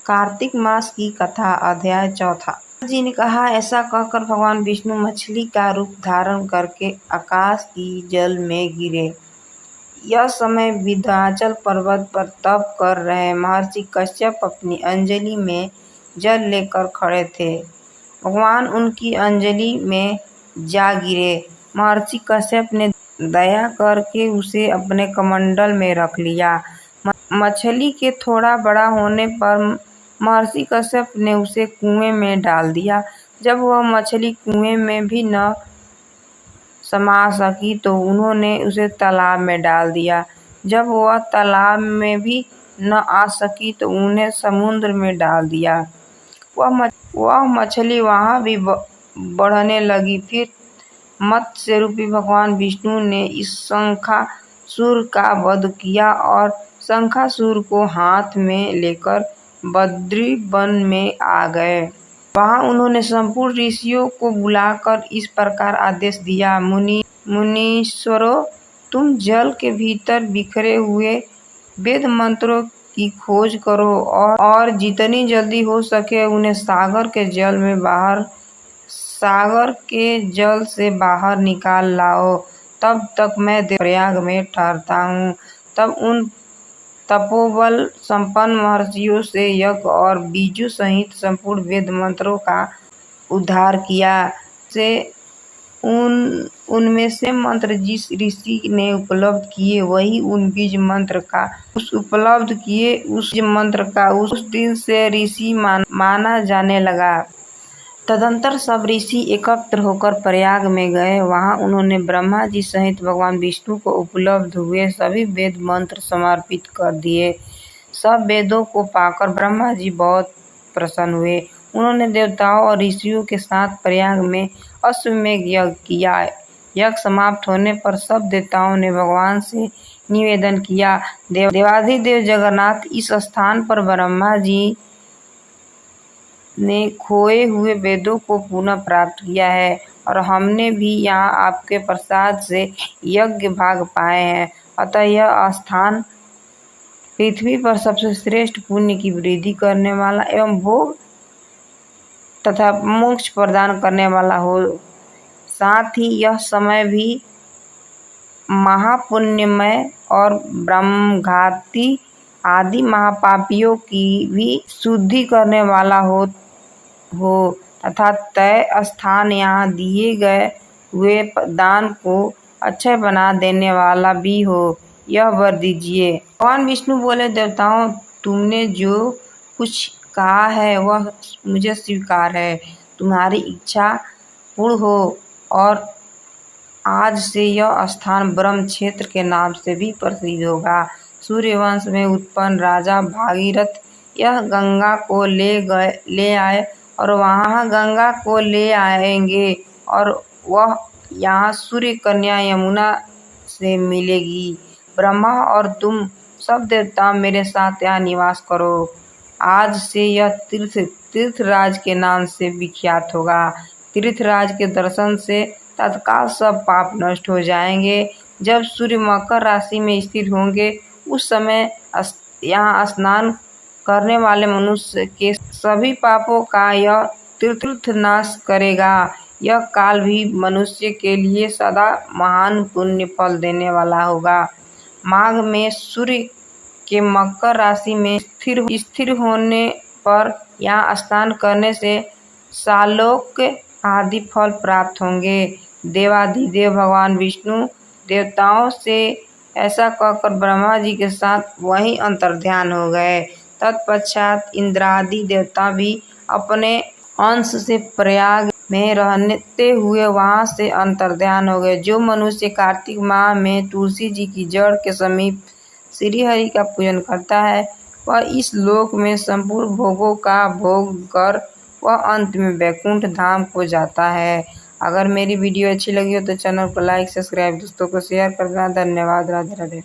कार्तिक मास की कथा अध्याय 4। जी ने कहा, ऐसा कहकर भगवान विष्णु मछली का रूप धारण करके आकाश की जल में गिरे। यह समय विंध्याचल पर्वत पर तप कर रहे महर्षि कश्यप अपनी अंजलि में जल लेकर खड़े थे। भगवान उनकी अंजलि में जा गिरे। महर्षि कश्यप ने दया करके उसे अपने कमंडल में रख लिया। मछली के थोड़ा बड़ा होने पर महर्षि कश्यप ने उसे कुएं में डाल दिया। जब वह मछली कुएं में भी न समा सकी तो उन्होंने उसे तालाब में डाल दिया। जब वह तालाब में भी न आ सकी तो उन्हें समुद्र में डाल दिया। वह मछली वहां भी बढ़ने लगी। फिर मत्स्य रूपी भगवान विष्णु ने इस शंखासुर का वध किया और शंखासुर को हाथ में लेकर बद्री वन में आ गए। वहां उन्होंने संपूर्ण ऋषियों को बुलाकर इस प्रकार आदेश दिया, मुनीश्वरों, तुम जल के भीतर बिखरे हुए वेद मंत्रों की खोज करो और जितनी जल्दी हो सके उन्हें सागर के जल से बाहर निकाल लाओ। तब तक मैं प्रयाग में ठहरता हूँ। तब उन तपोबल संपन्न महर्षियों से यज्ञ और बीजों सहित संपूर्ण वेद मंत्रों का उद्धार किया। से उनमें से मंत्र जिस ऋषि ने उपलब्ध किए वही उन बीज मंत्र का उस दिन से ऋषि माना जाने लगा। तदंतर सब ऋषि एकत्र होकर प्रयाग में गए। वहां उन्होंने ब्रह्मा जी सहित भगवान विष्णु को उपलब्ध हुए सभी वेद मंत्र समर्पित कर दिए। सब वेदों को पाकर ब्रह्मा जी बहुत प्रसन्न हुए। उन्होंने देवताओं और ऋषियों के साथ प्रयाग में अश्वमेध यज्ञ किया। यज्ञ समाप्त होने पर सब देवताओं ने भगवान से निवेदन किया, देवाधिदेव जगन्नाथ, इस स्थान पर ब्रह्मा जी ने खोए हुए वेदों को पुनः प्राप्त किया है और हमने भी यहाँ आपके प्रसाद से यज्ञ भाग पाए हैं। अतः यह स्थान पृथ्वी पर सबसे श्रेष्ठ पुण्य की वृद्धि करने वाला एवं भोग तथा मोक्ष प्रदान करने वाला हो। साथ ही यह समय भी महापुण्यमय और ब्रह्मघाती आदि महापापियों की भी शुद्धि करने वाला हो तथा तय स्थान यहाँ दिए गए हुए दान को अक्षय बना देने वाला भी हो, यह वर दीजिए। भगवान विष्णु बोले, देवताओं, तुमने जो कुछ कहा है वह मुझे स्वीकार है। तुम्हारी इच्छा पूर्ण हो और आज से यह स्थान ब्रह्म क्षेत्र के नाम से भी प्रसिद्ध होगा। सूर्यवंश में उत्पन्न राजा भागीरथ यह गंगा को ले आए और वहाँ गंगा को ले आएंगे और वह यहाँ सूर्य कन्या यमुना से मिलेगी। ब्रह्मा और तुम सब देवता मेरे साथ यहाँ निवास करो। आज से यह तीर्थराज के नाम से विख्यात होगा। तीर्थराज के दर्शन से तत्काल सब पाप नष्ट हो जाएंगे। जब सूर्य मकर राशि में स्थिर होंगे उस समय यहाँ स्नान करने वाले मनुष्य के सभी पापों का यह तीर्थ नाश करेगा। यह काल भी मनुष्य के लिए सदा महान पुण्य फल देने वाला होगा। माघ में सूर्य के मकर राशि में स्थिर होने पर यहाँ स्नान करने से सालोक आदि फल प्राप्त होंगे। देवाधिदेव भगवान विष्णु देवताओं से ऐसा कहकर ब्रह्मा जी के साथ वहीं अंतर्ध्यान हो गए। तत्पश्चात इंद्रादि देवता भी अपने अंश से प्रयाग में रहते हुए वहां से अंतर्ध्यान हो गए। जो मनुष्य कार्तिक माह में तुलसी जी की जड़ के समीप श्री हरि का पूजन करता है वह इस लोक में संपूर्ण भोगों का भोग कर वह अंत में वैकुंठ धाम को जाता है। अगर मेरी वीडियो अच्छी लगी हो तो चैनल को लाइक, सब्सक्राइब, दोस्तों को शेयर करना। धन्यवाद। राधे राधे।